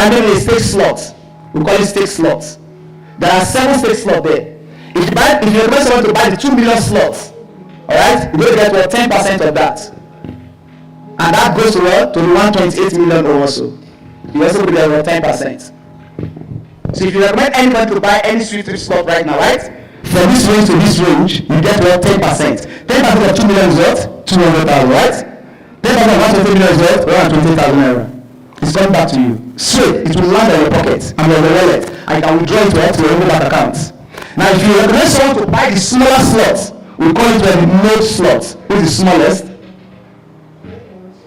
can give you a stake slot. We call it stake slots. There are 7 stake slots there. If you recommend someone to buy the 2 million slots, alright, you're going to get what, 10% of that. And that goes to what? To the 1.8 million also. You also will get 10%. So if you recommend anyone to buy any sweet trip slot right now, right? From this range to this range, you get what? 10%. 10% of 2 million is what? 200,000, right? 10% of 1.8 million is what? 120,000 naira. It's coming back to you. Straight, it will land in your pocket and your wallet. And you can withdraw it to your own bank account. Now, if you recommend someone to buy the smaller slots, we call it the node slot. Which is the smallest?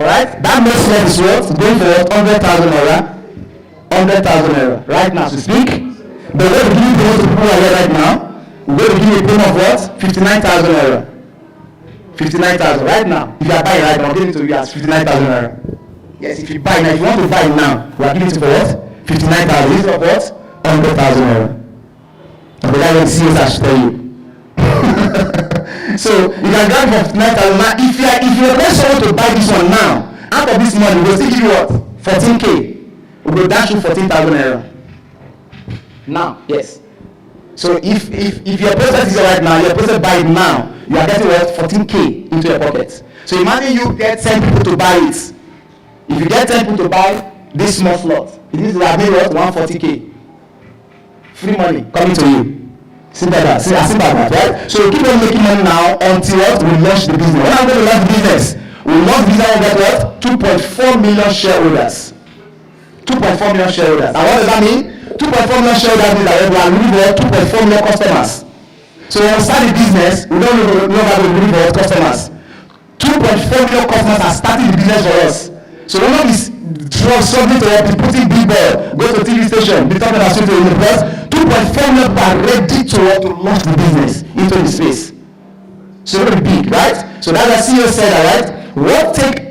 Alright? That node slot is what? Going for what? 100,000 naira. 100,000 naira. Right now, to speak. But we're going to give to people here right now. We're going to give you a payment of what? 59,000 naira. 59,000 right now. If you are buying right now, I'm giving it to you as 59,000 naira. Yes, if you buy now, if you want to buy now, we are giving it for what? 59,000. This is of what? 100,000 naira. And the guy will see us, I should tell you. So you can grab for 59,000 now. If you request someone to buy this one now, out of this money, we'll still give you what? 14K. We will dash you 14,000 naira. Now, yes. So if your process is right now, your process buy it now, you are getting what? 14K into your pocket. So imagine you get 10 people to buy it. If you get 10 people to buy this small slot, it means you have made what? 140K. Free money coming to you. Simple as that, right? So we keep on making money now until what? We launch the business. When I'm going to launch the business, we launch the business and get what? 2.4 million shareholders. 2.4 million shareholders. And what does that mean? 2.4 million shareholders means that we are looking for 2.4 million customers. So when we start the business, we don't know how to look for customers. 2.4 million customers are starting the business for us. So one of these struggling to be putting billboard, go to TV station, be talking about something in the press. 2.4 million are ready to launch the business into the space. So it's really big, right? So that's what CEO said, right? What take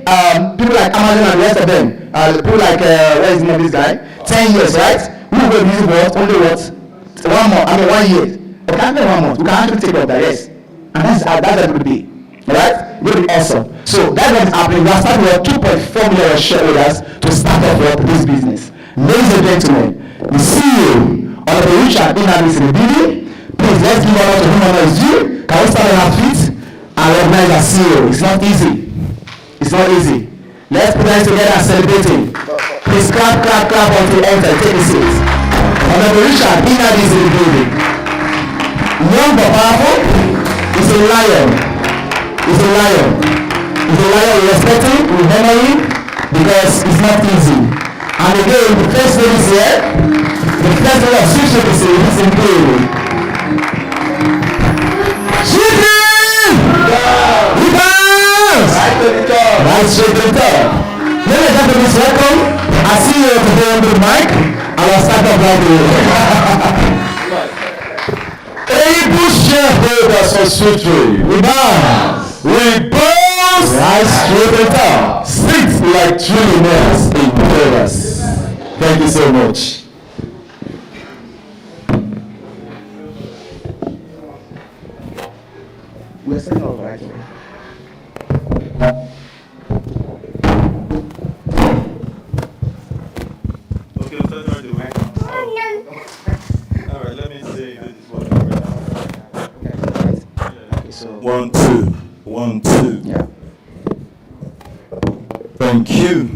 people like Amazon and the rest of them, people like what is the name of this guy? 10 years, right? We will use what? Only what? 1 month. 1 year. We can't take 1 month. We can actually take off that, yes. And that's what it will be. Right? It will be awesome. So that's what is happening. We are starting with 2.4 million shareholders to start off with this business. Ladies and gentlemen, the CEO of the Richard Benin is in the building. Please let's give honor to whom honor is due. Can we stand on our feet and recognize our CEO? It's not easy. It's not easy. Let's put hands together and celebrate him. Please clap until you enter. Take a seat. Honorable Richard Benin is in the building. Young but powerful. He's a lion. He's a lion. He's a lion. We respect him. We honor him because it's not easy. And again, the first lady is here. The first lady of Switch is in the building. Shipping! He bounce! Right to the top. Right straight to the top. Ladies and gentlemen, welcome. I see you today on the mic. And I'll start up right away. Able shareholders for Switch, we bounce. We bounce. Right straight to the top. Sit like trillionaires in paradise. Thank you so much. We're setting up right away. Okay, we'll start right away. All right, let me say this is what we're now. Okay, so 1, 2, 1, 2. yeah. Thank you.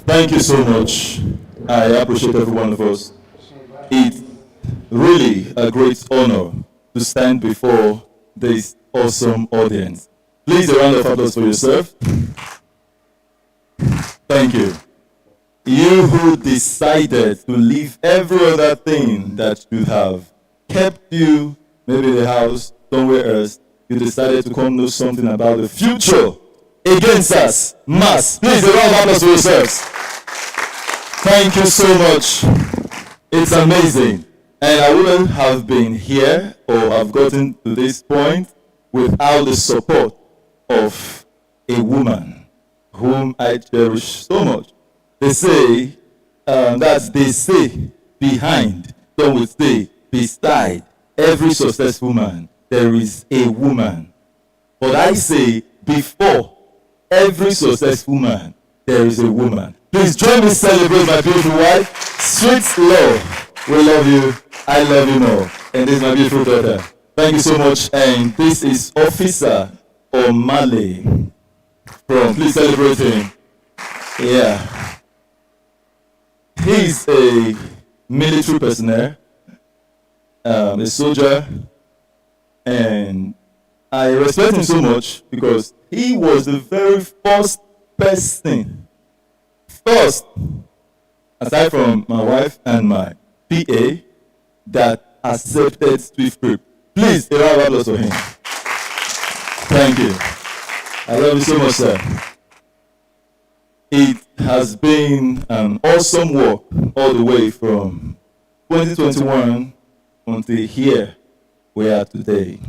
Thank you so much. I appreciate every one of us. It's really a great honor to stand before this awesome audience. Please a round of applause for yourself. Thank you. You who decided to leave every other thing that you have kept you, maybe the house, somewhere else, you decided to come know something about the future against us. Mass. Please a round of applause for yourselves. Thank you so much. It's amazing. And I wouldn't have been here or have gotten to this point without the support of a woman whom I cherish so much. They say, they say behind, some would say beside every successful man, there is a woman. But I say before every successful man, there is a woman. Please join me celebrate my beautiful wife. Sweet love. We love you. I love you more. And this is my beautiful daughter. Thank you so much. And this is Officer O'Malley. Please celebrate him. Yeah. He's a military personnel, a soldier, and I respect him so much because he was the very first person, aside from my wife and my PA, that accepted Swift Prep. Please, a round of applause for him. Thank you. I love you so much, sir. It has been an awesome work all the way from 2021 until here we are today.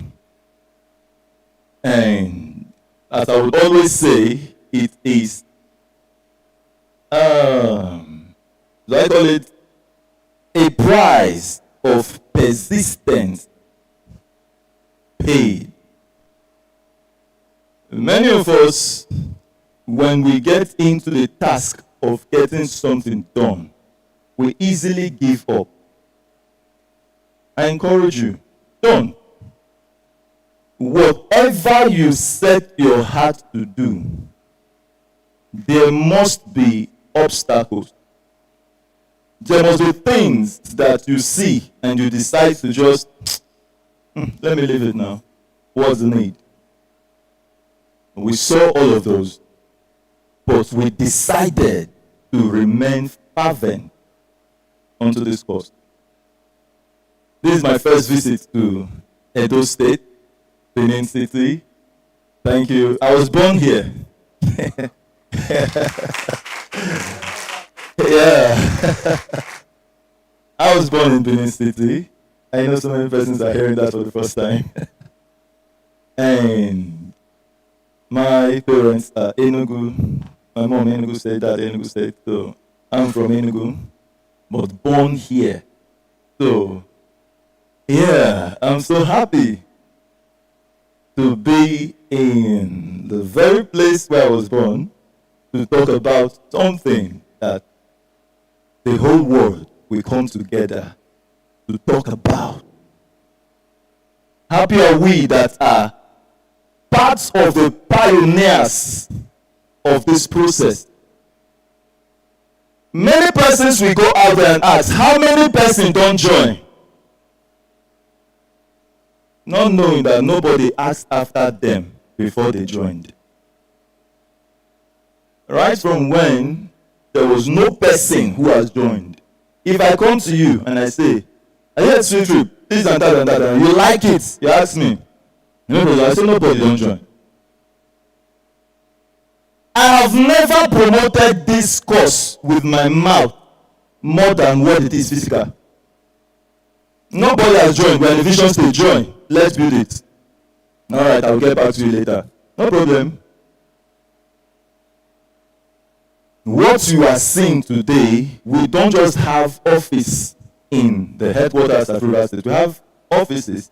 And as I would always say, it is, do I call it a price of persistence paid. Many of us, when we get into the task of getting something done, we easily give up. I encourage you, don't. Whatever you set your heart to do, there must be obstacles. There must be things that you see and you decide to just, let me leave it now. What's the need? We saw all of those, but we decided to remain fervent onto this course. This is my first visit to Edo State, Benin City. Thank you. I was born here. Yeah. I was born in Benin City. I know so many persons are hearing that for the first time. And my parents are Enugu. My mom Enugu State, dad Enugu State. So I'm from Enugu, but born here. So yeah, I'm so happy to be in the very place where I was born to talk about something that the whole world will come together to talk about. Happy are we that are parts of the pioneers of this process. Many persons will go out there and ask, how many persons don't join? Not knowing that nobody asked after them before they joined. Right from when there was no person who has joined. If I come to you and I say, I heard Sweet Trip, this and that and that, and you like it, you ask me, nobody, I say nobody don't join. I have never promoted this course with my mouth more than what it is physical. Nobody has joined. We're in the vision stage. Join. Let's build it. All right, I'll get back to you later. No problem. What you are seeing today, we don't just have office in the headquarters at Rural State. We have offices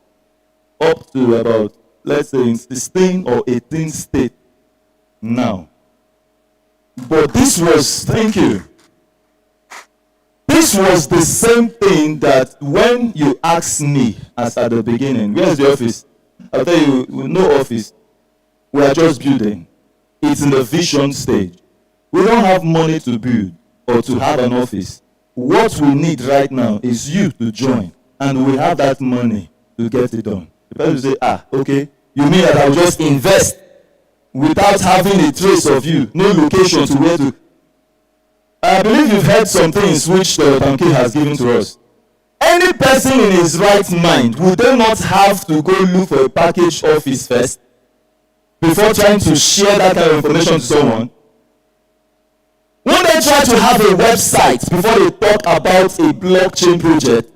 up to about, let's say, in 16 or 18 states now. But this was, thank you. This was the same thing that when you asked me as at the beginning, where's the office? I'll tell you, no office. We are just building. It's in the vision stage. We don't have money to build or to have an office. What we need right now is you to join, and we have that money to get it done. The person will say, okay, you mean that I will just invest without having a trace of you, no location to where to. I believe you've heard some things which the Tanki has given to us. Any person in his right mind, would they not have to go look for a package office first before trying to share that kind of information to someone? When they try to have a website before they talk about a blockchain project,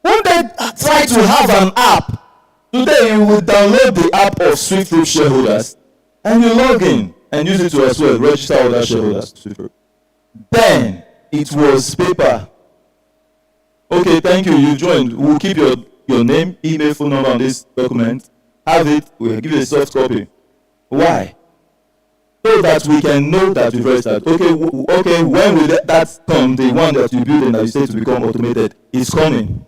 when they try to have an app, today you will download the app of Swift Group shareholders and you log in and use it to as well register other shareholders to Swift Group. Then it was paper. Okay, thank you, you joined. We'll keep your name, email, phone number on this document. Have it, we'll give you a soft copy. Why? so that we can know that we've registered. Okay, when will that come? The one that you build and that you say to become automated is coming.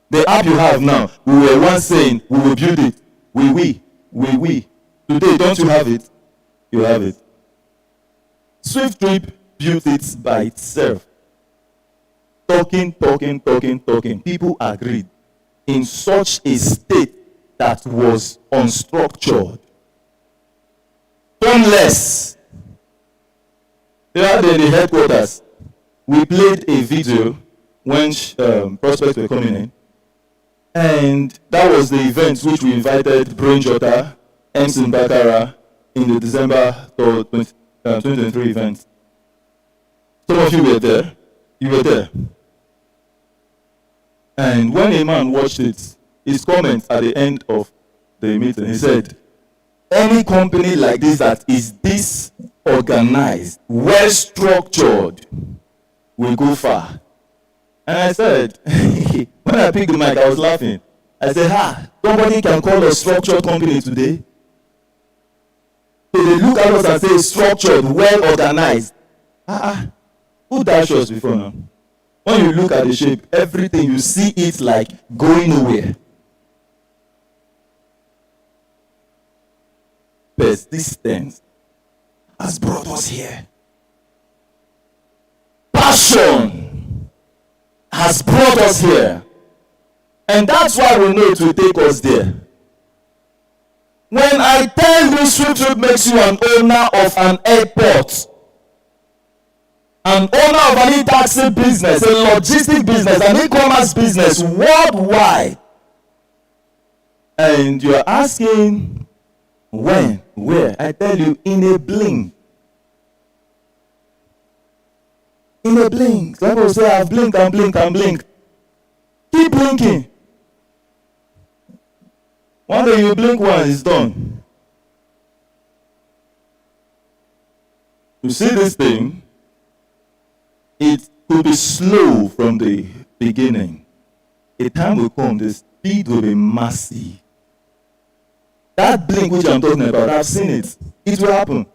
The app you have now, we were once saying we will build it. We. Today, don't you have it? You have it. Swift Trip built it by itself. Talking. People agreed in such a state that was unstructured. Less. They had in the headquarters. We played a video when prospects were coming in. And that was the event which we invited Brain Jota, Emson Bakara in the December 2023 event. Some of you were there. You were there. And when a man watched it, his comment at the end of the meeting, he said, any company like this that is this organized, well structured, will go far. And I said, when I picked the mic, I was laughing. I said, nobody can call a structured company today. So they look at us and say, structured, well organized. Who dashed us before now? When you look at the shape, everything, you see it like going nowhere. Persistence has brought us here. Passion has brought us here. And that's why we know it will take us there. When I tell you Swift Trip makes you an owner of an airport, an owner of an e-taxi business, a logistic business, an e-commerce business worldwide, and you're asking, when, where? I tell you, in a blink. In a blink. Some people say, I've blinked and blinked and blinked. Keep blinking. One day you blink once, it's done. You see this thing? It could be slow from the beginning. A time will come, the speed will be massive. That blink which I'm talking about, I've seen it. It will happen.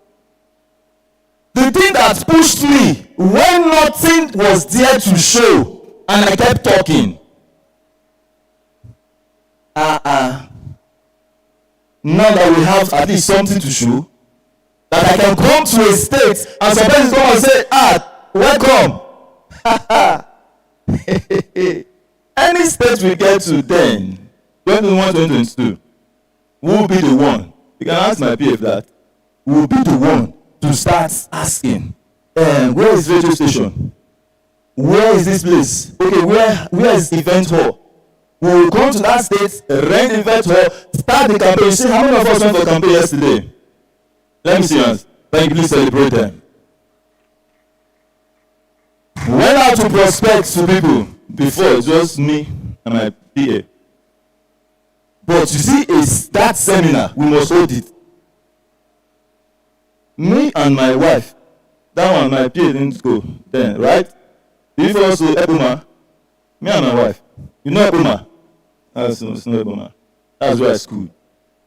The thing that pushed me when nothing was there to show, and I kept talking. Now that we have at least something to show, that I can come to a state and some person come and say, welcome. Any state we get to then, 2021, 2022, who will be the one? You can ask my PF that. Who will be the one to start asking, where is radio station? Where is this place? Okay, where is event hall? We will come to that state, rent event hall, start the campaign. You see, how many of us went for campaign yesterday? Let me see yours. Thank you, please celebrate them. Went out to prospect to people before, just me and my PA. But you see, that seminar, we must hold it. Me and my wife, that one, my PA didn't go then, right? If also Ebuma, me and my wife, you know Ebuma? That's no Ebuma. That's where I schooled.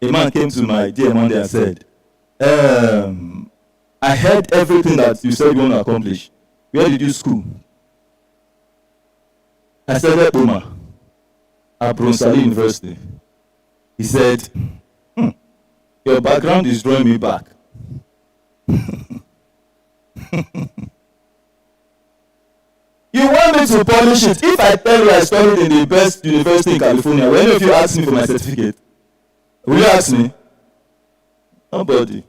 A man came to my DM one day and said, I heard everything that you said you want to accomplish. Where did you school? I said, Ebuma, at Bronsali University. He said, your background is drawing me back. You want me to polish it? If I tell you I studied in the best university in California, will any of you ask me for my certificate? Will you ask me? Nobody.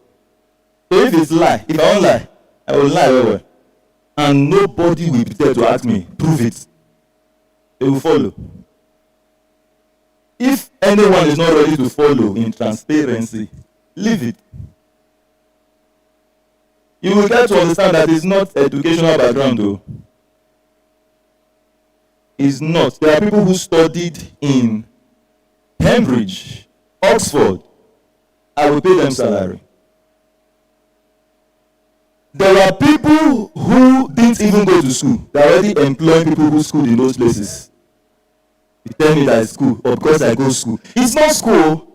So if it's lie, if I won't lie, I will lie well. And nobody will be there to ask me, prove it. They will follow. If anyone is not ready to follow in transparency, leave it. You will get to understand that it's not educational background though. It's not. There are people who studied in Cambridge, Oxford. I will pay them salary. There are people who didn't even go to school. They are already employing people who schooled in those places. You tell me that it's school, or because I go to school. It's not school.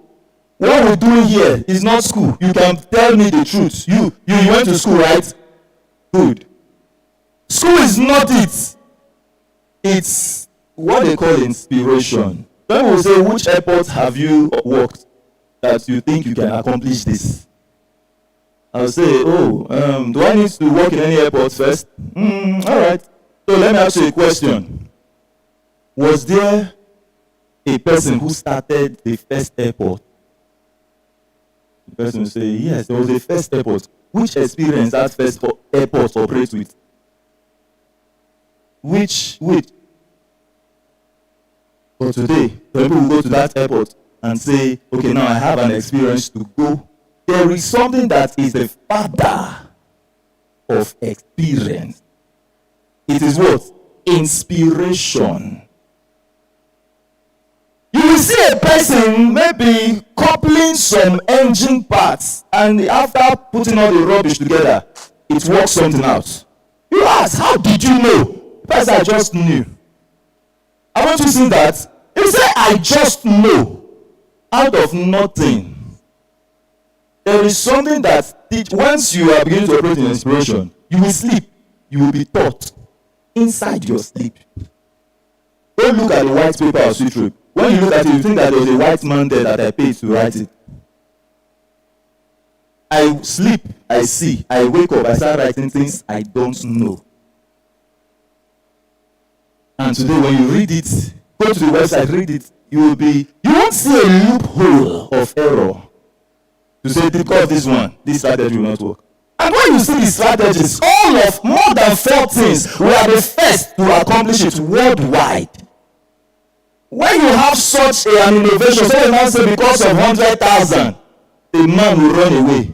what we're doing here is not school. You can tell me the truth. You went to school, right? Good. School is not it. It's what they call inspiration. When we say, which airport have you worked that you think you can accomplish this? I'll say, do I need to work in any airport first? All right. So let me ask you a question. Was there a person who started the first airport? The person will say, yes, there was a first airport. Which experience that first airport operates with? Which? But today, people will go to that airport and say, okay, now I have an experience to go. There is something that is the father of experience. It is what? Inspiration. You will see a person maybe coupling some engine parts, and after putting all the rubbish together, it works something out. You ask, how did you know? The person, I just knew. I want you to see that. You say, I just know. Out of nothing. There is something that once you are beginning to operate in inspiration, you will sleep. You will be taught inside your sleep. Don't look at the white paper or sweet rope. When you look at it, you think that there was a white man there that I paid to write it. I sleep, I see, I wake up, I start writing things I don't know. And today when you read it, go to the website, read it, you won't see a loophole of error to say, because this one, this strategy will not work. And when you see the strategies, all of more than 4 things, we are the first to accomplish it worldwide. When you have such an innovation, so you now say because of 100,000, a man will run away.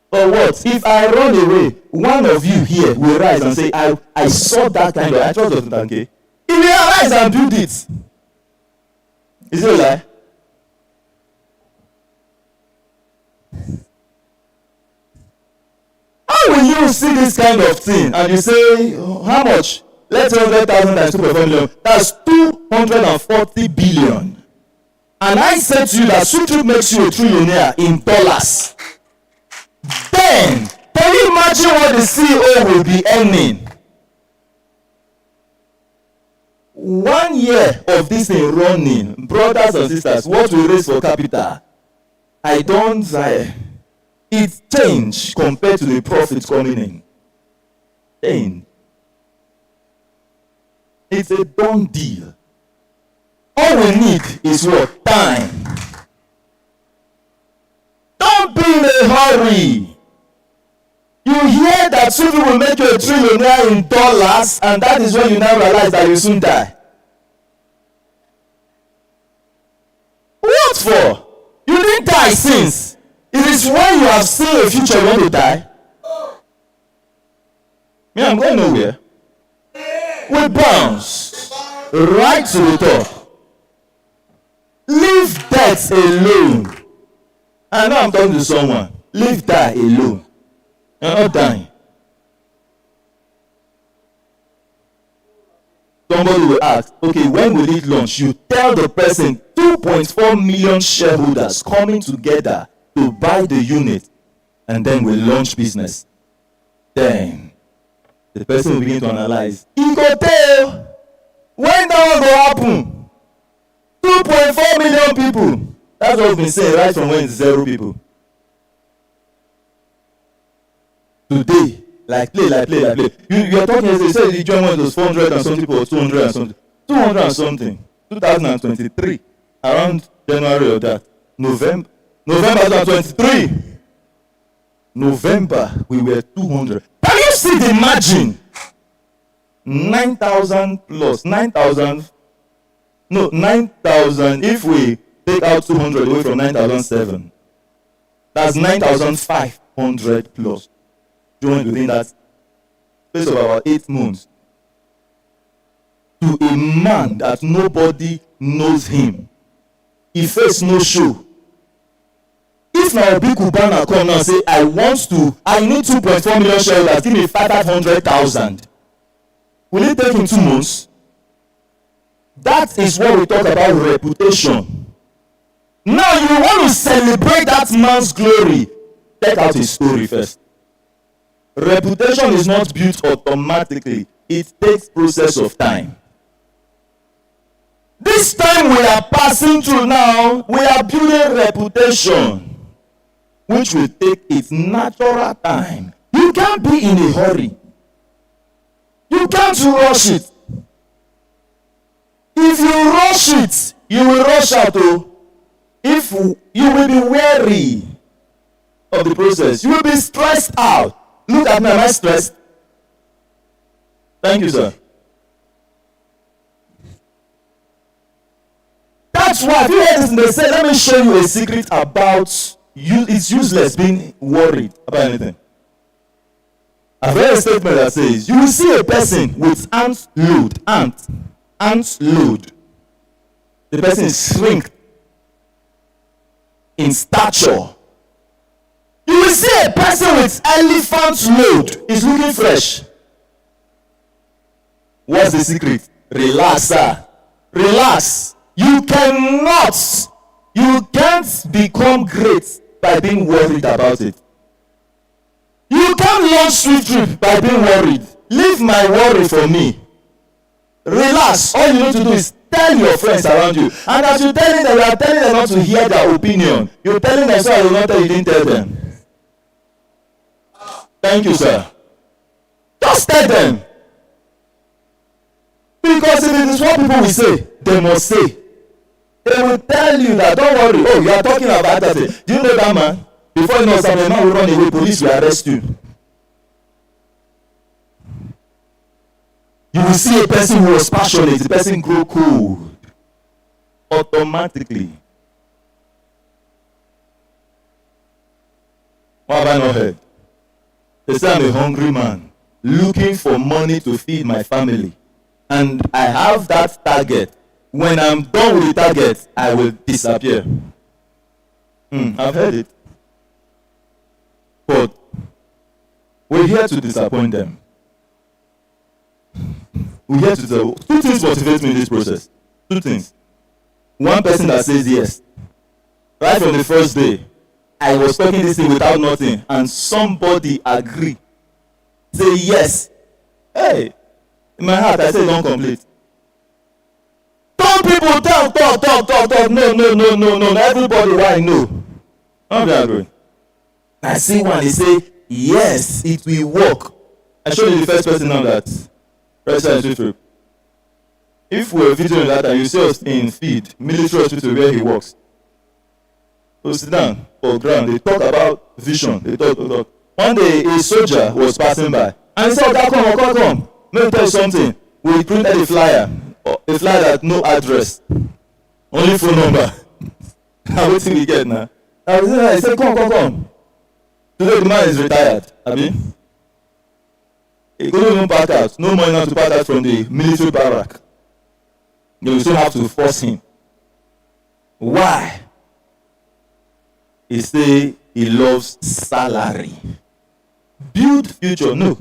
But what? If I run away, one of you here will rise and say, I saw that kind of, I trust Dr. Tanke. He will arise and build it. Is it a lie? How will you see this kind of thing and you say, how much? Let's 100,000 times 2.4 million. That's 240 billion. And I said to you that Sutu makes you a trillionaire in dollars. Then, can you imagine what the CEO will be earning? 1 year of this thing running, brothers and sisters, what we raise for capital, it changed compared to the profits coming in. Change. It's a done deal. All we need is what? Time. Don't be in a hurry. You hear that Sufi will make you a trillionaire in dollars, and that is when you now realize that you soon die. What for? You didn't die since. It is when you have seen a future you want to die. Me, I'm going nowhere. We bounce right to the top. Leave death alone. I know I'm talking to someone. Leave that alone. You're not dying. Somebody will ask, okay, when will it launch? You tell the person 2.4 million shareholders coming together to buy the unit, and then we launch business. Then the person will begin to analyze. He go tell when that will happen. 2.4 million people. That's what we've been saying right from when it's 0 people. Today, like play. You are talking, you said you joined one of those 400 and something people, 200 and something. 200 and something. 2023. Around January of that. November 2023. November, we were 200. Can you see the margin? 9,000 plus 9,000. No, 9,000. If we take out 200 away from 9,007, that's 9,500 plus. Joined within that space of about 8 months. To a man that nobody knows him. He faced no show. If now big Cubana come now and say, I need 2.4 million shareholders, give me 500,000. Will it take him 2 months? That is what we talk about reputation. Now you want to celebrate that man's glory. Check out his story first. Reputation is not built automatically. It takes process of time. This time we are passing through now, we are building reputation, which will take its natural time. You can't be in a hurry. You can't rush it. If you rush it, you will rush out. If you will be weary of the process, you will be stressed out. Look at me, am I stressed? Thank you, sir. That's why, if you hear this, they say, let me show you a secret about you. It's useless being worried about anything. I've read a statement that says, you will see a person with ants load. The person is shrink in stature. You will see a person with elephant load is looking fresh. What's the secret? Relax, sir. Relax. You can't become great by being worried about it. You can't launch sweet trip by being worried. Leave my worry for me. Relax. All you need to do is tell your friends around you. And as you're telling them, you are telling them not to hear their opinion. You're telling them so I will not tell you didn't tell them. Thank you, sir. Just tell them. Because if it is what people will say, they must say. They will tell you that, don't worry. Oh, you are talking about that. Do you know that man? Before you know something, the man will run away. Police will arrest you. You will see a person who was passionate. The person grow cold. Automatically. What have I not heard? They say I'm a hungry man, looking for money to feed my family. And I have that target. When I'm done with the target, I will disappear. I've heard it. But we're here to disappoint them. We're here to disappoint. Two things motivate me in this process. Two things. One person that says yes. Right from the first day, I was talking this thing without nothing, and somebody agreed. Say yes. Hey, in my heart, I say don't complete. Some people talk. No. Everybody, why no? I'm agree. I see one, he say, yes, it will work. I showed you the first person now that President Swift. If we're videoing that and you see us in feed, military hospital where he works, so sit down for ground, they talk about vision, they talk. One day a soldier was passing by and he said, come. Let me tell you something. We printed a flyer that no address, only phone number. Now what thing we get now? I said, come. Today the man is retired. He couldn't even pack out. No money now to pack out from the military barrack. They will still have to force him. Why? He say he loves salary. Build future, no.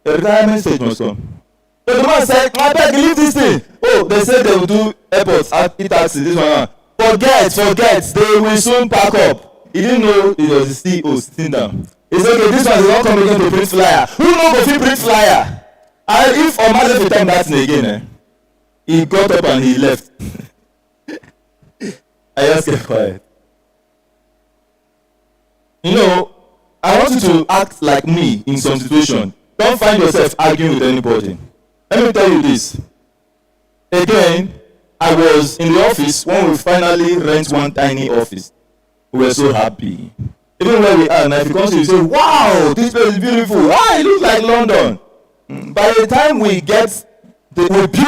The retirement stage must come. So the man said, I beg, leave this thing. Oh, they said they will do airports, taxi, this one. Forget. They will soon pack up. He didn't know it was the CEO sitting down. He said, okay, this one is not coming again to print flyer. Who knows if he print flyer? And if Omar left the time that thing again, he got up and he left. I just kept quiet. You know, I want you to act like me in some situation. Don't find yourself arguing with anybody. Let me tell you this. Again, I was in the office when we finally rent one tiny office. We were so happy. Even where we are now, if you come to you say, wow, this place is beautiful. Ah, it looks like London. By the time we build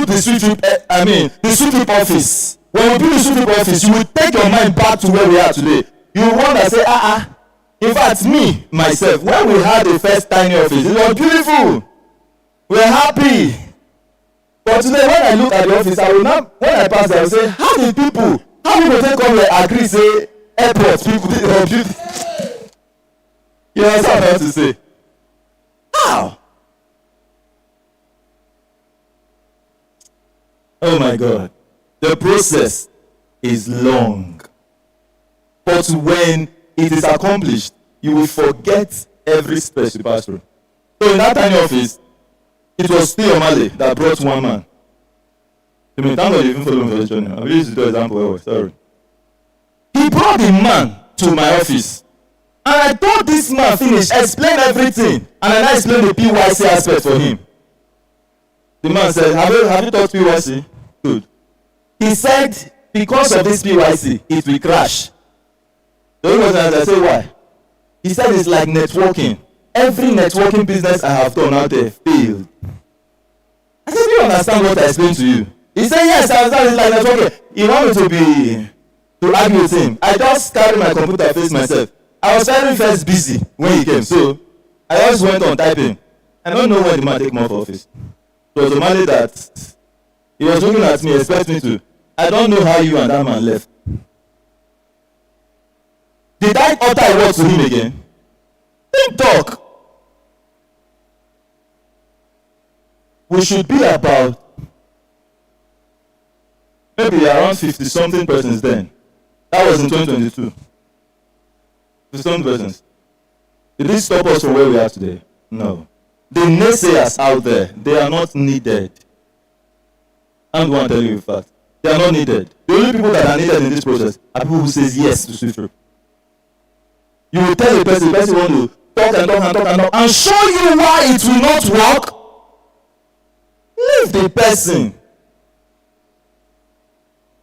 the sweet trip, the sweet trip office. When we build the sweet trip office, you will take your mind back to where we are today. You will want to say, In fact, me, myself, when we had the first tiny office, it was beautiful. We were happy. But today, when I look at the office, when I pass there, I will say, how people take come here agree, say, airports, people, you understand what I have to say? How? Oh my God. The process is long. But when it is accomplished, you will forget every stress you pass through. So in that tiny office, it was still Omale that brought one man. I mean, thank God you even follow me for this journey. I'll use the example. Sorry. He brought the man to my office. And I told this man finish, explain everything. And I now explained the PYC aspect for him. The man said, have you taught PYC? Good. He said, because of this PYC, it will crash. The only question I said, why? He said it's like networking. Every networking business I have done out there failed. I said, do you understand what I explained to you? He said, yes, I understand. It's like networking. He wanted to argue with him. I just carried my computer, face myself. I was very first busy when he came, so I just went on typing. I don't know when the man take me off office. It was Omale that he was looking at me, expect me to. I don't know how you and that man left. Did I utter a word to him again? Didn't talk. We should be about maybe around 50-something persons then. That was in 2022. 50-something persons. Did this stop us from where we are today? No. The naysayers out there, they are not needed. I'm going to tell you a fact. They are not needed. The only people that are needed in this process are people who say yes to Swift. You will tell the person want to talk and show you why it will not work. Leave the person.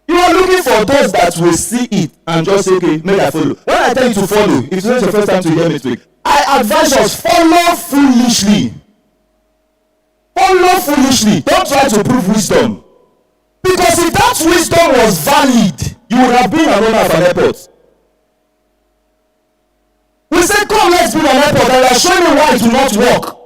You are looking for those that will see it and just say, okay, make I follow. When I tell you to follow, if it's not your first time to hear me speak, I advise us, follow foolishly. Follow foolishly. Don't try to prove wisdom. Because if that wisdom was valid, you would have been an owner of an airport. We say, come, let's build an airport, and I'll show you why it will not work.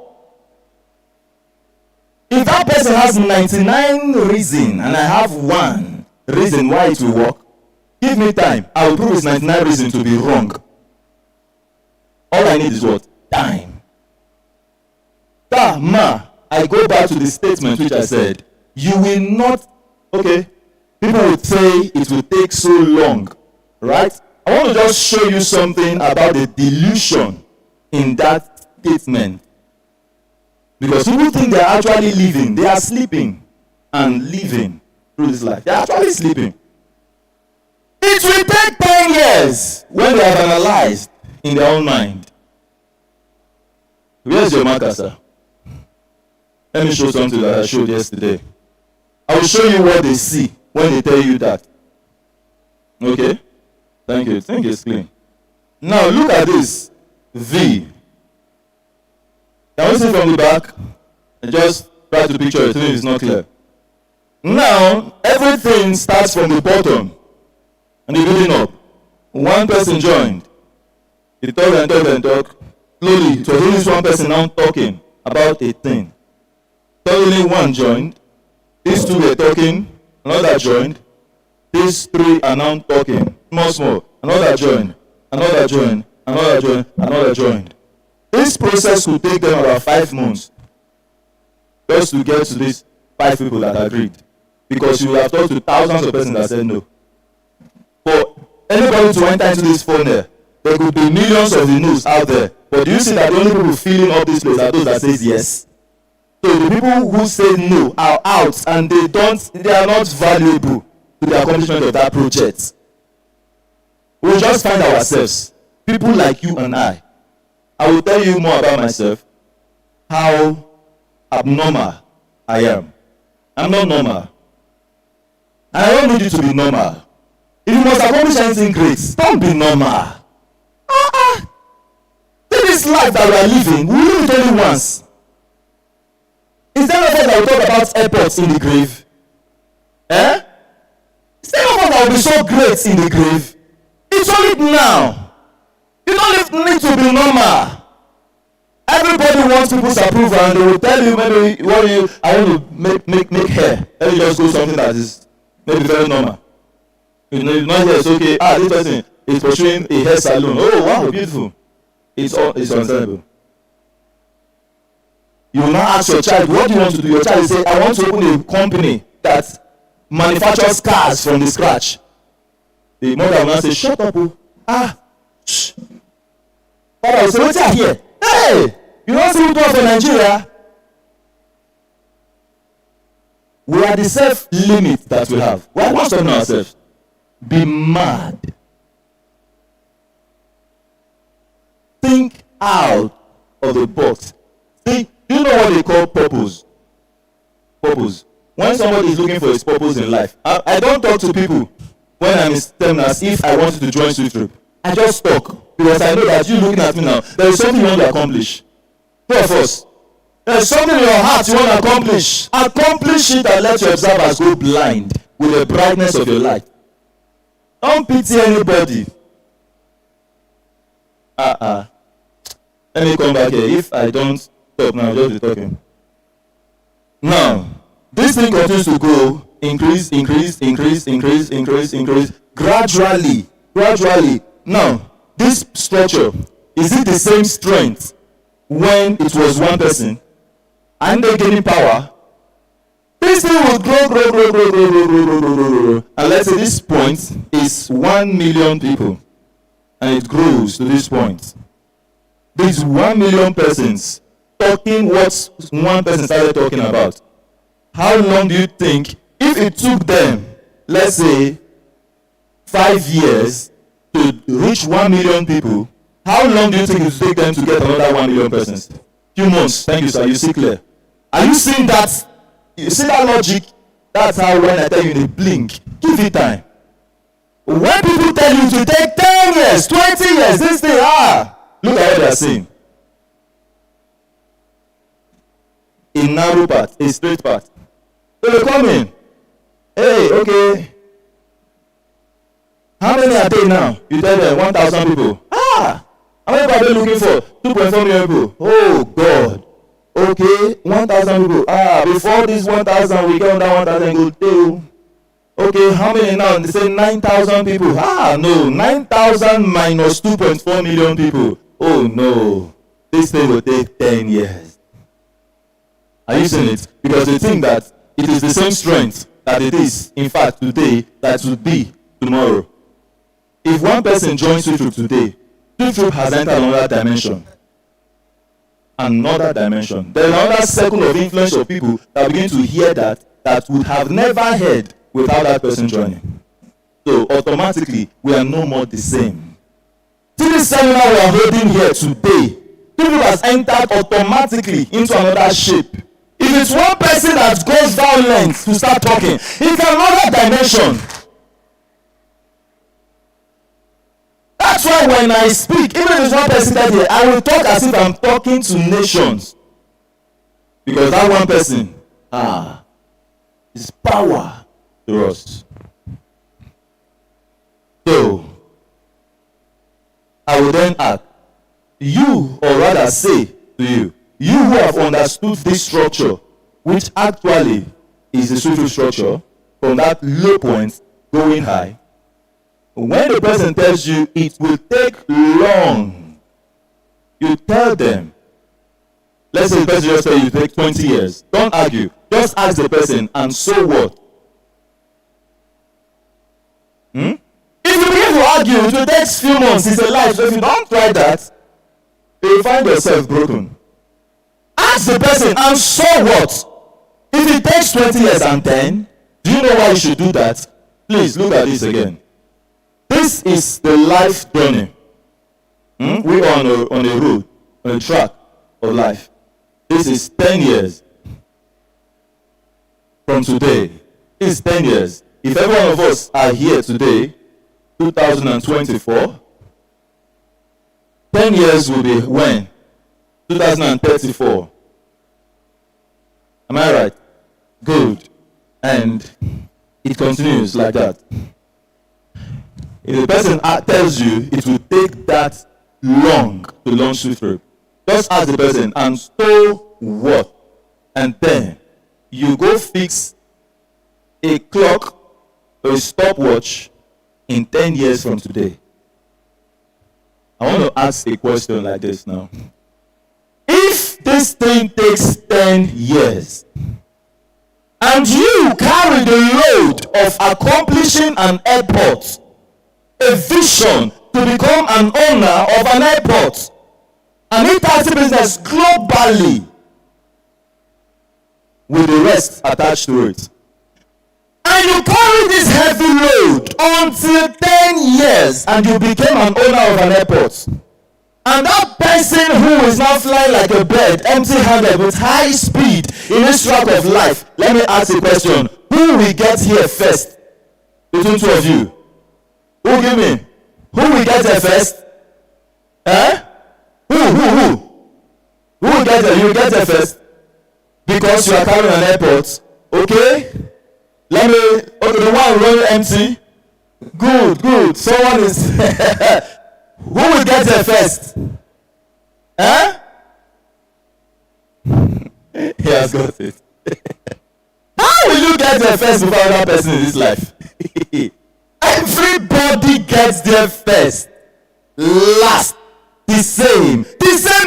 If that person has 99 reasons and I have one reason why it will work, give me time. I will prove his 99 reasons to be wrong. All I need is what? Time. I go back to the statement which I said. You will not, okay, people would say it will take so long, right? I want to just show you something about the delusion in that statement. Because people think they are actually living. They are sleeping and living through this life. They are actually sleeping. It will take 10 years when they have analyzed in their own mind. Where's your marker, sir? Let me show something that I showed yesterday. I will show you what they see when they tell you that. Okay? Thank you. Think it's clean. Now look at this. V. Can we see from the back? And just try to picture it if it's not clear. Now, everything starts from the bottom. And you're building up. One person joined. He talked and talked and talked. Slowly, it was only one person now talking about a thing. Suddenly one joined. These two were talking. Another joined. These three are now talking. Small. Another joined. Another joined. Another joined. Another joined. This process will take them about 5 months just to get to these 5 people that agreed. Because you will have talked to thousands of persons that said no. For anybody to enter into this funnel, there could be millions of the no's out there. But do you see that the only people filling up this place are those that says yes? So the people who say no are out and they are not valuable to the accomplishment of that project. We'll just find ourselves, people like you and I will tell you more about myself, how abnormal I am. I'm not normal. And I don't need you to be normal. If you must accomplish anything great, don't be normal. This life that we are living, we live it only once. Is there no one that will talk about airports in the grave? Is there no one that will be so great in the grave? It's only now. You don't need to be normal. Everybody wants people's approval and they will tell you maybe I want to make hair. Let me just go something that is maybe very normal. You know, not here, it's okay. This person is pursuing a hair salon. Oh wow, beautiful. It's understandable. You will now ask your child, what do you want to do? Your child will say, I want to open a company that manufactures cars from the scratch. the mother will not say, shut up, oh. Shh. Father will say, what's that here? Hey, you don't see what for Nigeria? We are the self-limit that we have. We are not stopping ourselves. Be mad. Think out of the box. Think, do you know what they call purpose? Purpose. When somebody is looking for his purpose in life, I don't talk to people when I'm in STEM as if I wanted to join Swift Troop. I just talk because I know that you looking at me now, there is something you want to accomplish. Two of us. There is something in your heart you want to accomplish. Accomplish it and let your observers go blind with the brightness of your light. Don't pity anybody. Let me come back here. If I don't stop now, I'll just be talking. Now, this thing continues to go, increase, gradually. Now, this structure, is it the same strength when it was one person and they're gaining power? This thing will grow. And let's say this point is 1 million people and it grows to this point. These 1 million persons talking what one person started talking about. How long do you think, if it took them, let's say, 5 years to reach 1 million people, how long do you think it will take them to get another 1 million persons? Few months. Thank you, sir. You see clear. Are you seeing that? You see that logic? That's how when I tell you in a blink, give it time. When people tell you to take 10 years, 20 years, this thing, look at what they are saying. A narrow path, a straight path. So they come in. Hey, okay. How many are they now? You tell them 1,000 people. How many are they looking for? 2.4 million people. Oh God. Okay, 1,000 people. Before this 1,000, we get under 1,000 go do. Okay, how many now? They say 9,000 people. No, 9,000 minus 2.4 million people. Oh no, this thing will take 10 years. Are you seeing it? Because they think that it is the same strength that it is, in fact, today, that would be tomorrow. If one person joins Swift Troop today, Swift Troop has entered another dimension. Another dimension. There is another circle of influence of people that begin to hear that would have never heard without that person joining. So automatically, we are no more the same. See this seminar we are holding here today, people has entered automatically into another shape. If it's one person that goes violent to start talking, it's another dimension. That's why when I speak, even if it's one person that here, I will talk as if I'm talking to nations. Because that one person, is power to us. So, I will then ask, you, or rather say to you, you who have understood this structure, which actually is the social structure, from that low point going high, when the person tells you it will take long, you tell them, let's say the person just tells you it will take 20 years. Don't argue. Just ask the person, and so what? If you begin to argue, it will take few months. It's a lie. So if you don't try that, you will find yourself broken. Ask the person, and so what? If it takes 20 years and 10, do you know why you should do that? Please look at this again. This is the life journey. We are on a road, on a track of life. This is 10 years from today. This is 10 years. If every one of us are here today, 2024, 10 years will be when? 2034. Am I right? Good. And it continues like that. If the person tells you it will take that long to launch Swift Troop, just ask the person, and so what? And then you go fix a clock or a stopwatch in 10 years from today. I want to ask a question like this now. If this thing takes 10 years, and you carry the load of accomplishing an airport a vision to become an owner of an airport, an e-taxi business globally, with the rest attached to it. And you carry this heavy load until 10 years and you became an owner of an airport. And that person who is now flying like a bird, empty-handed with high speed in this track of life, let me ask a question. Who will get here first between two of you? Who give me? Who will get there first? Eh? Who? Who will get there? You will get there first? Because you are carrying an airport. Okay? Okay, the one running empty. Good. Someone is... Who will get there first? Huh? He has got it. How will you get there first before another person in this life? Everybody gets there first. Last. The same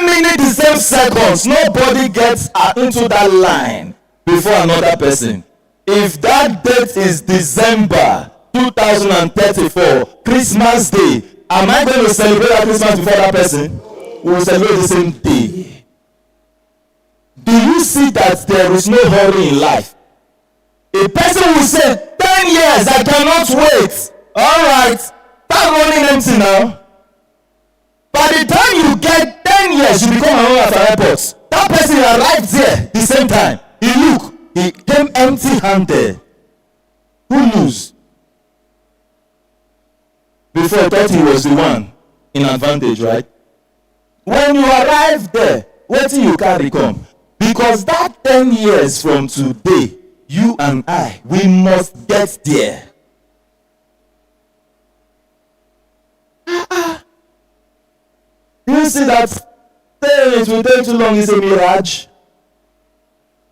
minute, the same seconds. Nobody gets into that line before another person. If that date is December 2034, Christmas Day, am I going to celebrate that Christmas before that person? We will celebrate the same day. Do you see that there is no hurry in life? A person will say, 10 years, I cannot wait. All right, start running empty now. By the time you get 10 years, you become an owner of an airport. That person arrived there the same time. He came empty-handed. Who knows? Before I thought he was the one in advantage, right? When you arrive there, what do you carry come? Because that 10 years from today, you and I, we must get there. You see that saying it will take too long is a mirage.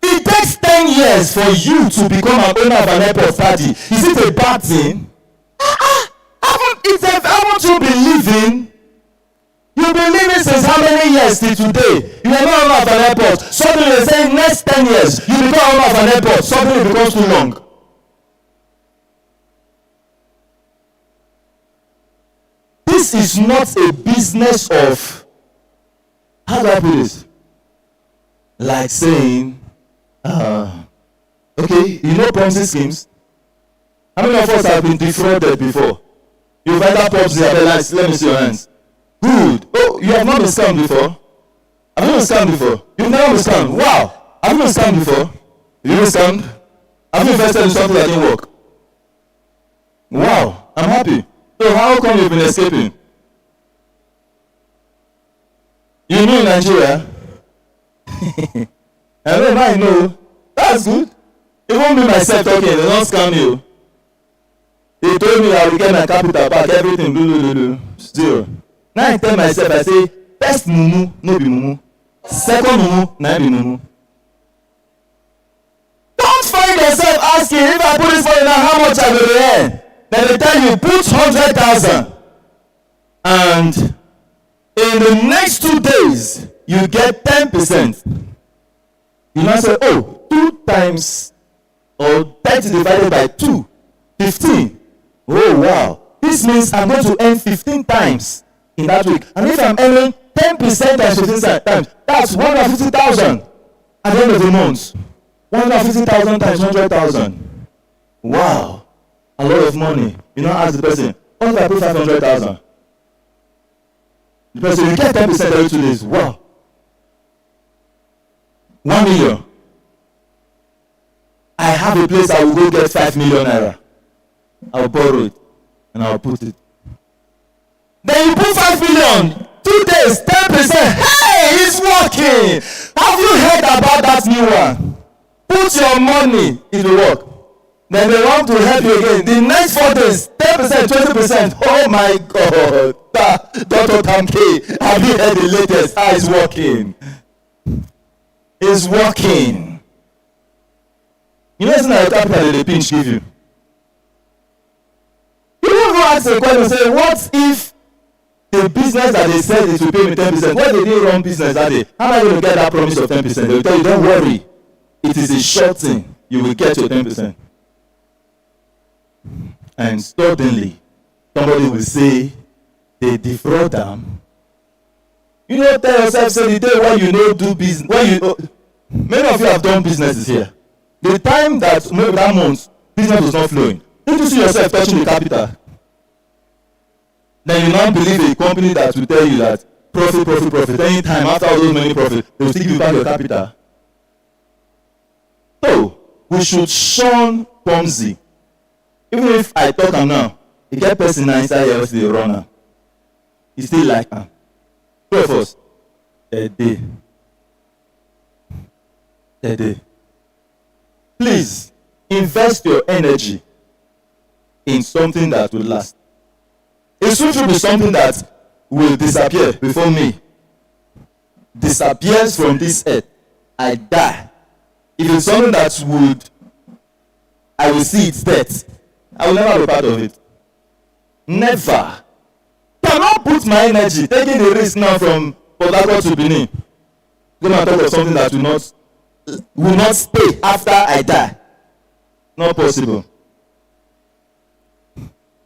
It takes 10 years for you to become an owner of an airport party. Is it a bad thing? Haven't you been living? You've been living since how many years till today? You are not owner of an airport. Suddenly they say next 10 years you become owner of an airport. Suddenly it becomes too long. This is not a business of, how do I put this? Like saying, okay, you know Ponzi schemes? How many of us have been defrauded before? You've either popped the lights, let me see your hands. Good. Oh, you have not been scammed before? Have you been scammed before? You've never been scammed. Wow. Have you been scammed before? Have you been scammed? Have you invested in something that didn't work? Wow. I'm happy. So how come you've been escaping? You know Nigeria? I know. That's good. It won't be myself talking. They don't scam you. They told me I will get my capital back, everything, zero. Now I tell myself, I say, first mumu, no be mumu. Second mumu, na be mumu. Don't find yourself asking, if I put this money now, how much I will earn? Then they tell you, put 100,000. And in the next 2 days, you get 10%. You now say, oh, 2 times, or 30 divided by 2, 15. Oh, wow. This means I'm going to earn 15 times in that week. And if I'm earning 10% times 15 times, that's 150,000 at the end of the month. 150,000 times 100,000. Wow. A lot of money. You know, ask the person, what if I put 500,000? The person, you get 10% every 2 days. Wow. 1 million. I have a place I will go get 5 million naira. I'll borrow it and I'll put it. Then you put 5 million, 2 days, 10%. Hey, it's working. Have you heard about that new one? Put your money, it will work. Then they want to help you again. The next 4 days, 10%, 20%. Oh my God. Dr. Tamke, have you heard the latest? It's working. It's working. You know, it's not a capital that they pinch give you. You never ask a question and say, what if the business that they said it will pay me 10%? What they did wrong business that day? How am I going to get that promise of 10%? They will tell you, don't worry. It is a short thing. You will get your 10%. And suddenly, somebody will say they defraud them. You know, tell yourself, say the day when you know do business, when you many of you have done businesses here. The time that maybe that month business was not flowing, don't you see yourself touching the capital? Then you now believe a company that will tell you that profit. Anytime after all those many profits, they will still give you back your capital. So we should shun Ponzi. Even if I talk am now, e get person na inside here wey still dey run am. E still like am. Two of us, a day. Please invest your energy in something that will last. It should be something that will disappear before me. Disappears from this earth. I die. If it's something that I will see its death, I will never be part of it. Never. Cannot put my energy taking the risk now from Port Harcourt to Benin. Go and talk of something that will not stay after I die. Not possible.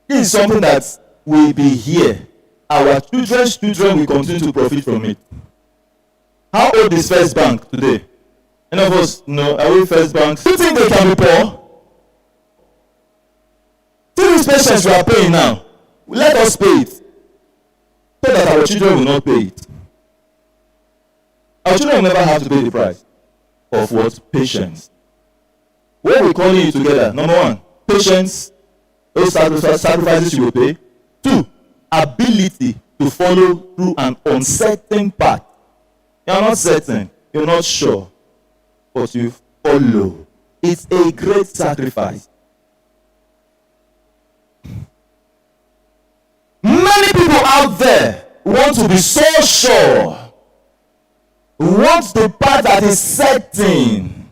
This is something that will be here. Our children's children will continue to profit from it. How old is First Bank today? Any of us know, are we First Bank? Do you think they can be poor? See these patients we are paying now. Let us pay it. So that our children will not pay it. Our children will never have to pay the price of what? Patience. What we're calling you together, number one, patience, those sacrifices you will pay. Two, ability to follow through an uncertain path. You are not certain, you're not sure, but you follow. It's a great sacrifice. Many people out there want to be so sure, want the path that is certain,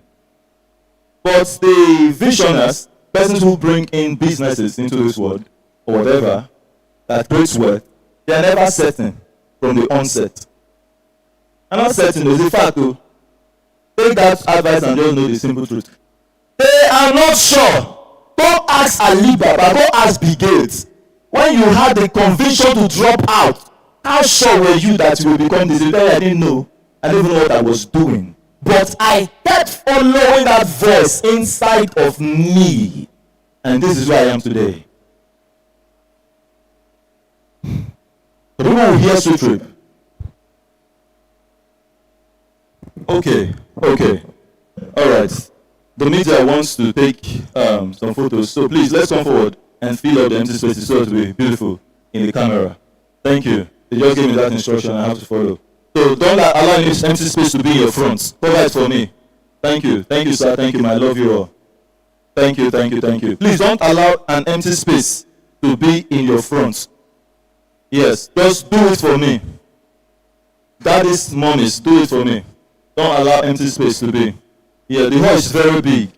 but the visionaries, persons who bring in businesses into this world, or whatever, that creates wealth, they are never certain from the onset. I'm not certain, it's a fact though. Take that advice and just know the simple truth. They are not sure. Don't ask Ali Baba, don't ask Bill Gates. When you had the conviction to drop out, how sure were you that you will become this? I didn't know. I didn't even know what I was doing. But I kept following that voice inside of me. And this is where I am today. The people who hear Sweet Trip. Okay. Alright. The media wants to take some photos. So please, let's come forward and fill up the empty spaces so it will be beautiful in the camera. Thank you. They just gave me that instruction. I have to follow. So don't allow any empty space to be in your front. Cover it for me. Thank you. Thank you, sir. Thank you. I love you all. Thank you. Please don't allow an empty space to be in your front. Yes, just do it for me. Daddy's, mommy's, do it for me. Don't allow empty space to be. Yeah, the hall is very big.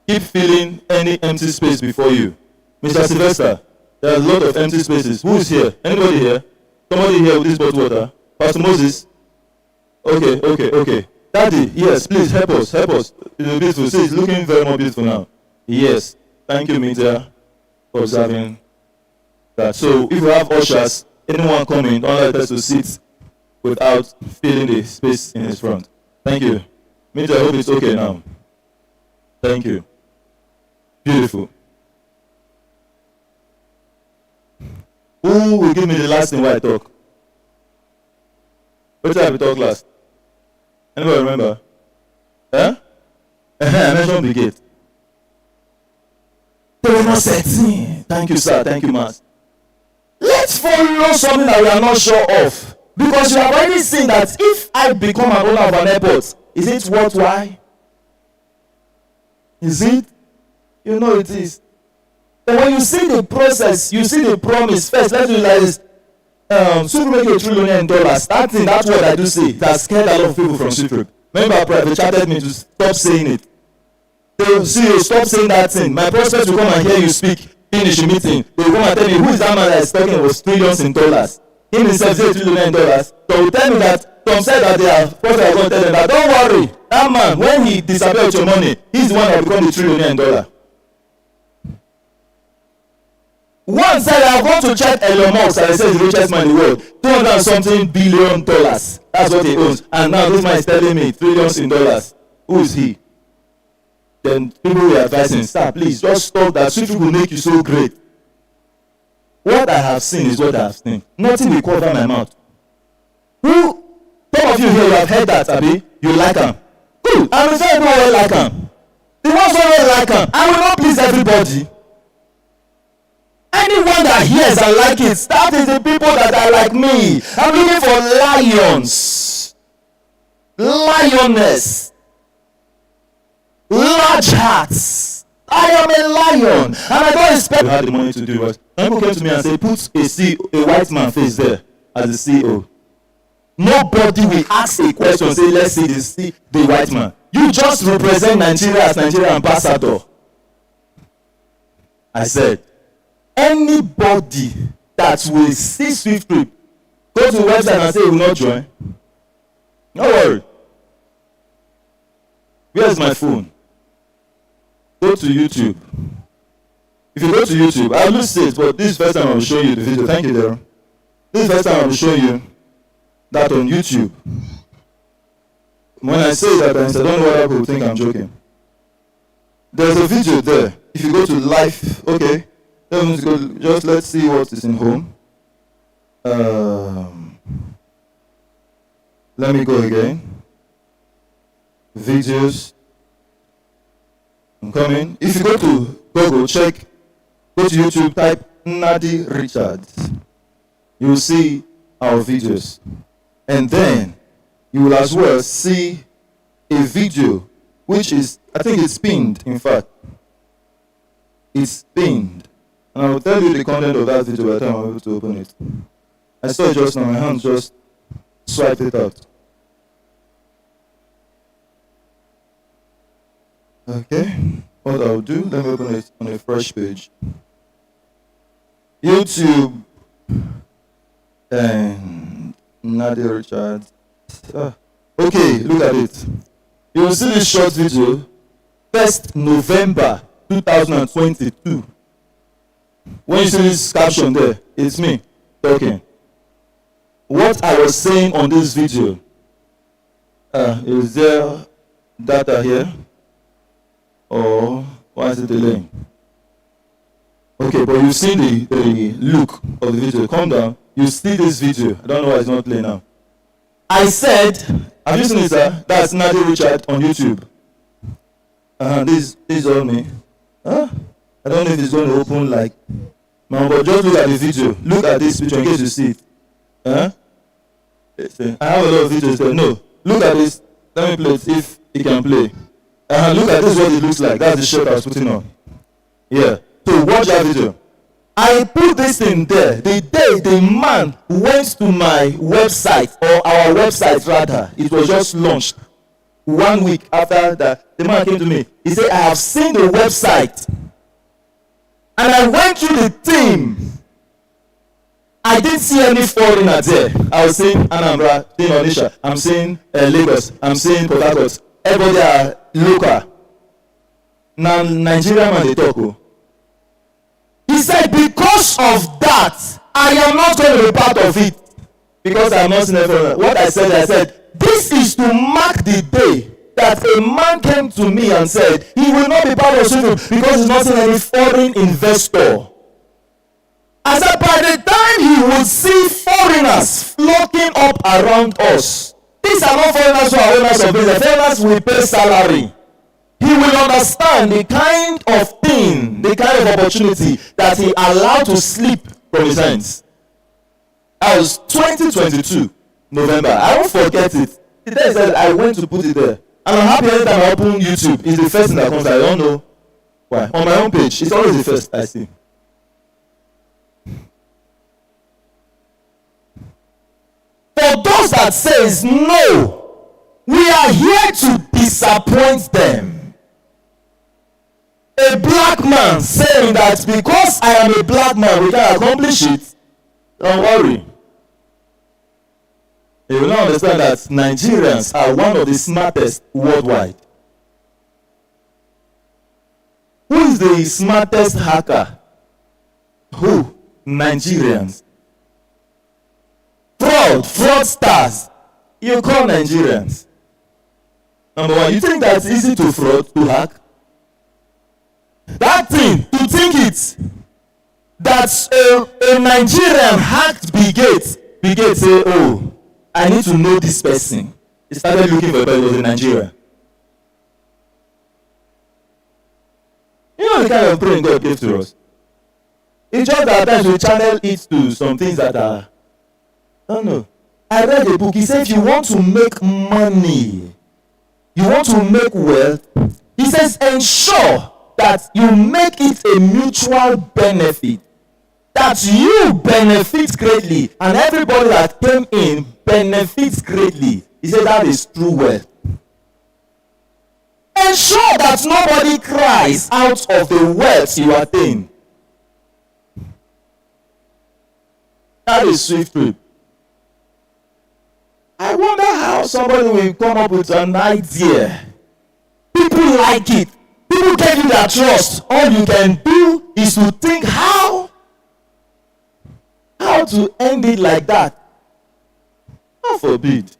Keep filling any empty space before you. Mr. Sylvester, there are a lot of empty spaces. Who is here? Anybody here? Somebody here with this bottled water? Pastor Moses? Okay. Daddy, yes, please help us. It's beautiful. See, it's looking very more beautiful now. Yes. Thank you, media, for observing that. So, if you have ushers, anyone coming, don't let us to sit without filling the space in his front. Thank you. Media, I hope it's okay now. Thank you. Beautiful. Who will give me the last thing while I talk? What time we talk last? Anybody remember? I mentioned the gate. They were not certain. Thank you, sir. Thank you, Mas. Let's follow something that we are not sure of. Because you have already seen that if I become an owner of an airport, is it worthwhile? Is it? You know it is. And when you see the process, you see the promise first. Let's realize Super make $1 trillion. That's what I do say. It has scared a lot of people from Super. Remember, they chatted me to stop saying it. They see you stop saying that thing. My prospects will come and hear you speak, finish the meeting. They will come and tell me who is that man that is talking about trillions in dollars. Him himself says $1 trillion. So tell me that some said that they are prophets are going to tell them that don't worry. That man, when he disappears with your money, he's the one that become $1 trillion. One said, I've gone to check Elon Musk, and he says the richest man in the world, $200 and something billion. That's what he owns. And now this man is telling me trillions in dollars. Who is he? Then people were advising, sir, please just stop that. Sweet will make you so great. What I have seen is what I have seen. Nothing will cover my mouth. Who? Some of you here, you have heard that, Abi. You like him. Good. I'm sure everyone will like him. The ones who will like him. I will not please everybody. Anyone that hears and like it, that is the people that are like me. I'm looking for lions, lioness, large hearts. I am a lion, and I don't expect. You had the money to do it. People came to me and said, "Put a white man face there as the CEO." Nobody will ask a question. Say, "Let's see the white man." You just represent Nigeria as Nigeria ambassador. I said, anybody that will see Swift Trip, go to the website and say he will not join. No worry. Where's my phone? Go to YouTube. If you go to YouTube, I will say it, but this is the first time I will show you the video. Thank you, Darren. This is the first time I will show you that on YouTube. When I say that, I don't know whether people think I'm joking. There's a video there. If you go to live, okay. Let's see what is in home. Let me go again. Videos. I'm coming. If you go to Google, go to YouTube, type Nnadi Richards. You will see our videos. And then you will as well see a video which is, I think it's pinned, in fact. It's pinned. And I will tell you the content of that video by the time I'm able to open it. I saw it just now, my hand just swiped it out. Okay, what I'll do, let me open it on a fresh page. YouTube and Nadia Richards. Okay, look at it. You will see this short video, 1st November 2022. When you see this caption there, it's me talking. What I was saying on this video, is there data here? Or why is it delaying? Okay, but you see the look of the video. Calm down. You see this video. I don't know why it's not playing now. I said, have you seen it, sir? That's Nadia Richard on YouTube. This is on me. I don't know if it's going to open like, man, but just look at the video. Look at this picture in case you see it. I have a lot of videos there. No, look at this. Let me play it if it can play. Look at this, what it looks like. That's the shirt I was putting on. Yeah. So watch that video. I put this in there. The day the man went to my website, or our website rather, it was just launched. 1 week after that, the man came to me. He said, I have seen the website. And I went through the team. I didn't see any foreigner there. I was seeing Anambra, seeing Onisha, I'm seeing Lagos, I'm seeing Port Harcourt. Everybody are local. Now Nigerian man they talk. He said, because of that, I am not going to be part of it. Because I am not never. What I said, this is to mark the day that a man came to me and said, he will not be part of it because he's not any foreign investor. I said, by the time he would see foreigners flocking up around us, these are not foreigners who are owners of business. Foreigners will pay salary. He will understand the kind of thing, the kind of opportunity that he allowed to slip from his hands. That was 2022, November. I won't forget it. The day said I went to put it there. And I'm happy every time I open YouTube, it's the first thing that comes. I don't know why. On my own page, it's always the first I see. For those that says no, we are here to disappoint them. A black man saying that because I am a black man, we can accomplish it. Don't worry. You will now understand that Nigerians are one of the smartest worldwide. Who is the smartest hacker? Who? Nigerians. Fraudsters. You call Nigerians. Number one, you think that's easy to fraud, to hack? That thing, to think it, that a Nigerian hacked Bill Gates. Bill Gates say, oh, I need to know this person. He started looking for a person in Nigeria. You know the kind of brain God gave to us. It's just that at times we channel it to some things that are, I don't know. I read a book, he said if you want to make money, you want to make wealth, he says ensure that you make it a mutual benefit. That you benefit greatly and everybody that came in benefits greatly. He said that is true wealth. Ensure that nobody cries out of the wealth you attain. That is swift trip. I wonder how somebody will come up with an idea. People like it. People gave you their trust. All you can do is to think how to end it like that. God forbid.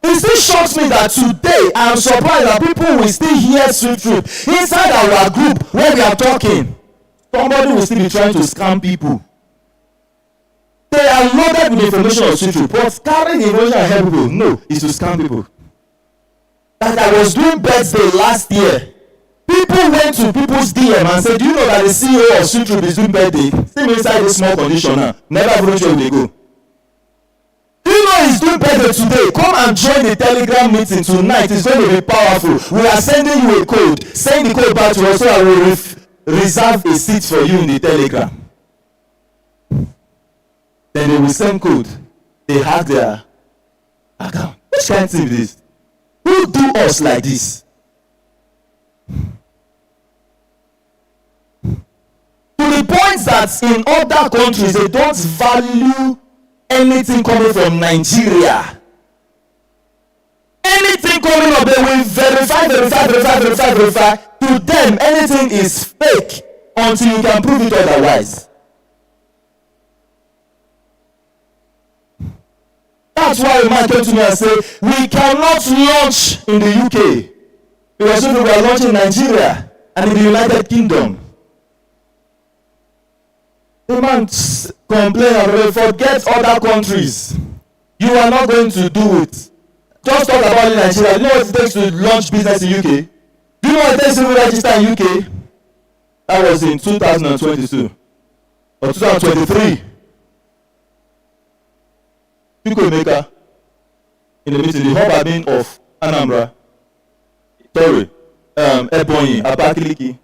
It still shocks me that today I am surprised that people will still hear sweet truth inside our group where we are talking. Somebody will still be trying to scam people. They are loaded with information of sweet truth, but carrying information and help people, no, is to scam people. That I was doing birthday last year. People went to people's DM and said, do you know that the CEO of Sweet Troop is doing birthday? See me inside this small condition now. Never even sure they go. Do you know he's doing birthday today? Come and join the Telegram meeting tonight. It's going to be powerful. We are sending you a code. Send the code back to us so I will reserve a seat for you in the Telegram. Then they will send code. They hack their account. Which kind of thing is this? Who do us like this? To the point that in other countries they don't value anything coming from Nigeria. Anything coming up, they will verify. To them, anything is fake until you can prove it otherwise. That's why a man came to me and said, we cannot launch in the UK because if we are launching in Nigeria and in the United Kingdom. The man complained about forget other countries. You are not going to do it. Just talk about Nigeria. You know what it takes to launch business in UK? Do you know what it takes to register in UK? That was in 2022 or 2023. Chukwuemeka in the meeting, the hub admin of Anambra, Ebonyi, Abakaliki.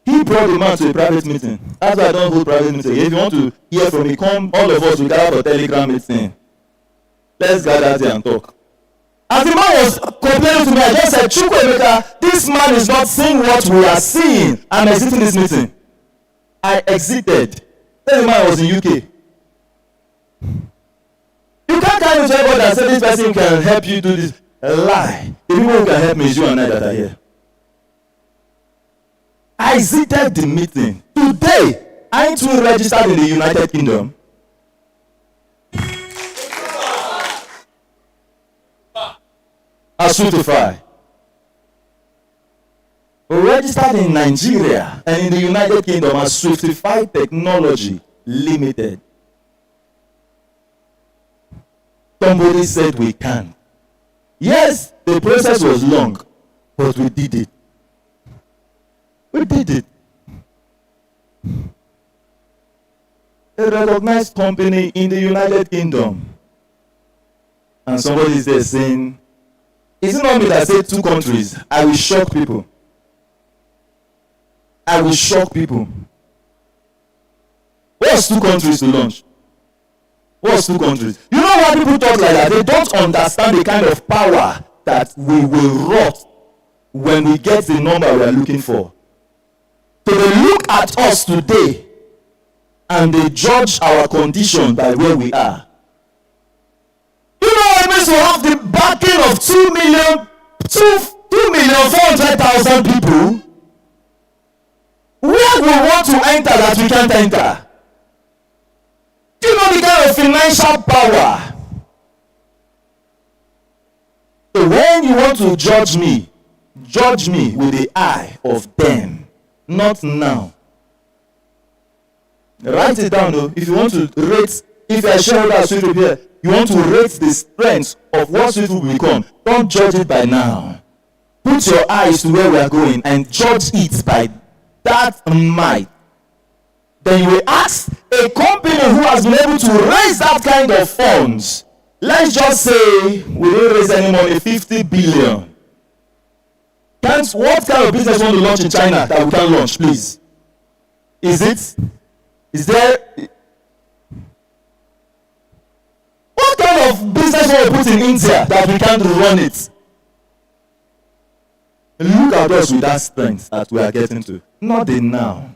He brought the man to a private meeting. That's why I don't hold private meeting. If you want to hear from me, come, all of us, we gather for Telegram meeting. Let's gather there and talk. As the man was complaining to me, I just said, Chukwuemeka, this man is not seeing what we are seeing. I'm exiting this meeting. I exited. Then the man was in UK. You can't come into everybody and say this person can help you do this. A lie. The people who can help me is you and I that are here. I exited the meeting. Today, aren't we registered in the United Kingdom? As Swiftify. We're registered in Nigeria and in the United Kingdom as Swiftify Technology Limited. Somebody said we can. Yes, the process was long, but we did it. We did it. A recognized company in the United Kingdom. And somebody is there saying, is it not me that said 2 countries? I will shock people. I will shock people. What's 2 countries to launch? What's 2 countries? You know why people talk like that? They don't understand the kind of power that we will wrought when we get the number we are looking for. So they look at us today and they judge our condition by where we are. You know what it means to have the backing of 2,400,000 people? We to enter that we can't enter? Do you know the kind of financial power? So when you want to judge me with the eye of them, not now. Write it down though. If you want to rate, if you are shareholder of Sweet Hope here, you want to rate the strength of what Sweet Hope will become, don't judge it by now. Put your eyes to where we are going and judge it by that might. Then you will ask a company who has been able to raise that kind of funds. Let's just say we didn't raise any money, 50 billion. What kind of business want to launch in China that we can launch, please? Is there, what kind of business want to put in India that we can't run it? Look at us with that strength that we are getting to. Not the now.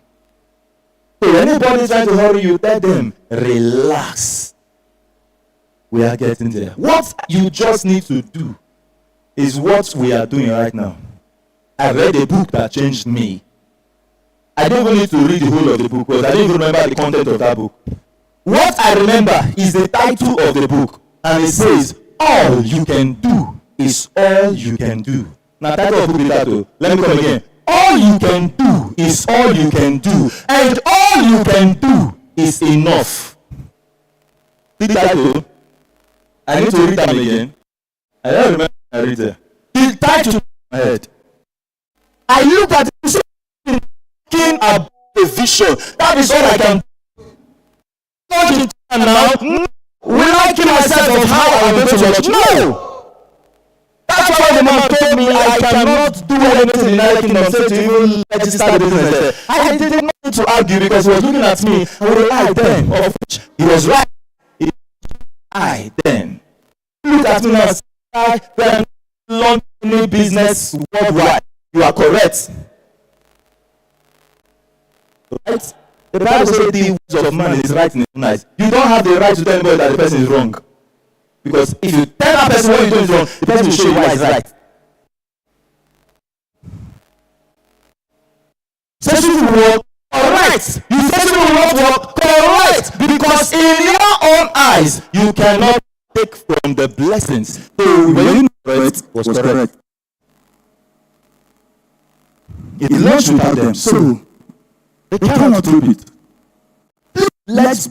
So anybody trying to hurry you, tell them, relax. We are getting there. What you just need to do is what we are doing right now. I read a book that changed me. I don't even need to read the whole of the book because I don't even remember the content of that book. What I remember is the title of the book, and it says, all you can do is all you can do. Now, title of the book is that too. Let me come again. All you can do is all you can do, and all you can do is enough. The title, I need to read that again. I don't remember I read it. The title in my head. I look at it, thinking about the vision. That is all I can do. Now, will I kill myself of how I'm going to launch? No! That's why the man told me I cannot do anything in the United Kingdom to even register the business there. I did not need to argue because he was looking at me and was right then, of which he was right. I then. Look at me now, I can launch any business worldwide. You are correct. Right? The Bible says the words of man is right in his own eyes. You don't have the right to tell anybody that the person is wrong. Because if you tell that person what you're doing is wrong, the person will show you why it's right. Session will work, alright. You session will not work, alright. Because in your own eyes, you cannot take from the blessings. So when you know it was correct. It launched without them, so they cannot repeat. Let's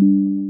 you.